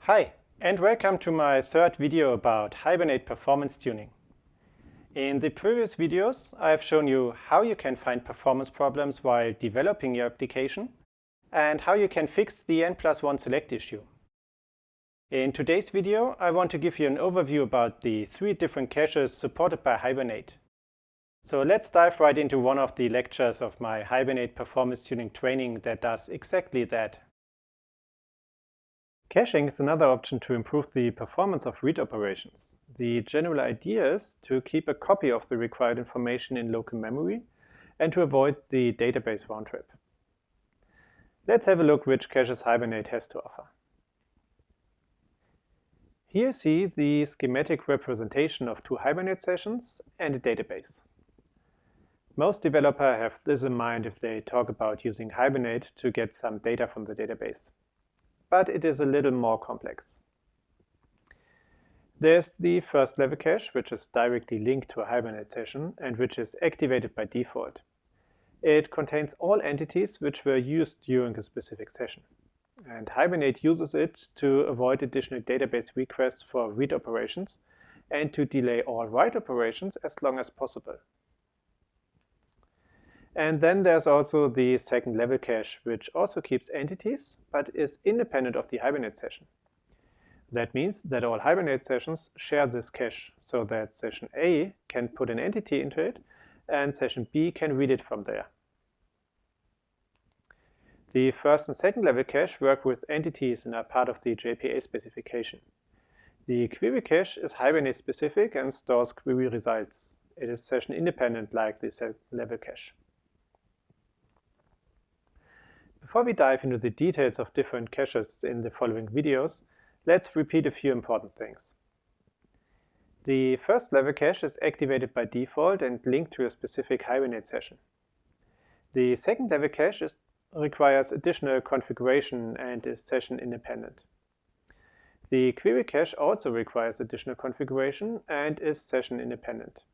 Hi, and welcome to my third video about Hibernate performance tuning. In the previous videos, I have shown you how you can find performance problems while developing your application and how you can fix the n+1 select issue. In today's video, I want to give you an overview about the 3 different caches supported by Hibernate. So let's dive right into one of the lectures of my Hibernate performance tuning training that does exactly that. Caching is another option to improve the performance of read operations. The general idea is to keep a copy of the required information in local memory and to avoid the database round trip. Let's have a look which caches Hibernate has to offer. Here you see the schematic representation of 2 Hibernate sessions and a database. Most developers have this in mind if they talk about using Hibernate to get some data from the database. But it is a little more complex. There's the first level cache, which is directly linked to a Hibernate session and which is activated by default. It contains all entities which were used during a specific session. And Hibernate uses it to avoid additional database requests for read operations and to delay all write operations as long as possible. And then there's also the second level cache, which also keeps entities, but is independent of the Hibernate session. That means that all Hibernate sessions share this cache, so that session A can put an entity into it, and session B can read it from there. The first and second level cache work with entities and are part of the JPA specification. The query cache is Hibernate specific and stores query results. It is session independent like the second level cache. Before we dive into the details of different caches in the following videos, let's repeat a few important things. The first level cache is activated by default and linked to a specific Hibernate session. The second level cache requires additional configuration and is session independent. The query cache also requires additional configuration and is session independent.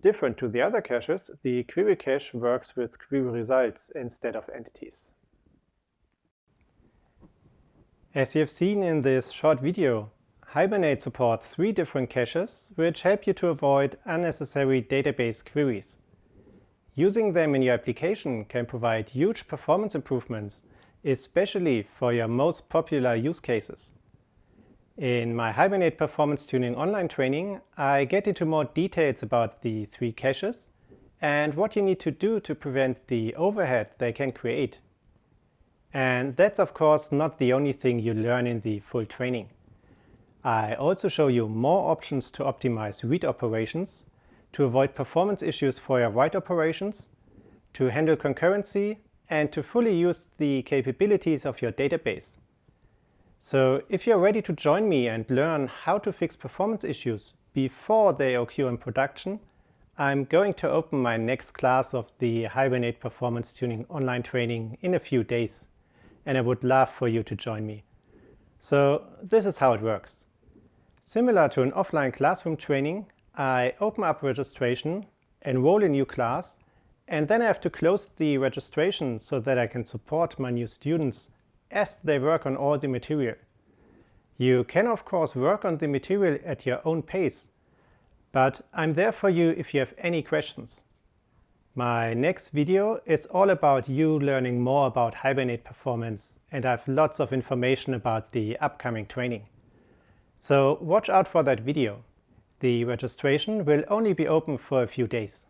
Different to the other caches, the query cache works with query results instead of entities. As you have seen in this short video, Hibernate supports 3 different caches which help you to avoid unnecessary database queries. Using them in your application can provide huge performance improvements, especially for your most popular use cases. In my Hibernate performance tuning online training, I get into more details about the 3 caches and what you need to do to prevent the overhead they can create. And that's of course not the only thing you learn in the full training. I also show you more options to optimize read operations, to avoid performance issues for your write operations, to handle concurrency, and to fully use the capabilities of your database. So if you're ready to join me and learn how to fix performance issues before they occur in production, I'm going to open my next class of the Hibernate performance tuning online training in a few days, and I would love for you to join me. So this is how it works. Similar to an offline classroom training, I open up registration, enroll a new class, and then I have to close the registration so that I can support my new students as they work on all the material. You can of course work on the material at your own pace, but I'm there for you if you have any questions. My next video is all about you learning more about Hibernate performance, and I have lots of information about the upcoming training. So watch out for that video. The registration will only be open for a few days.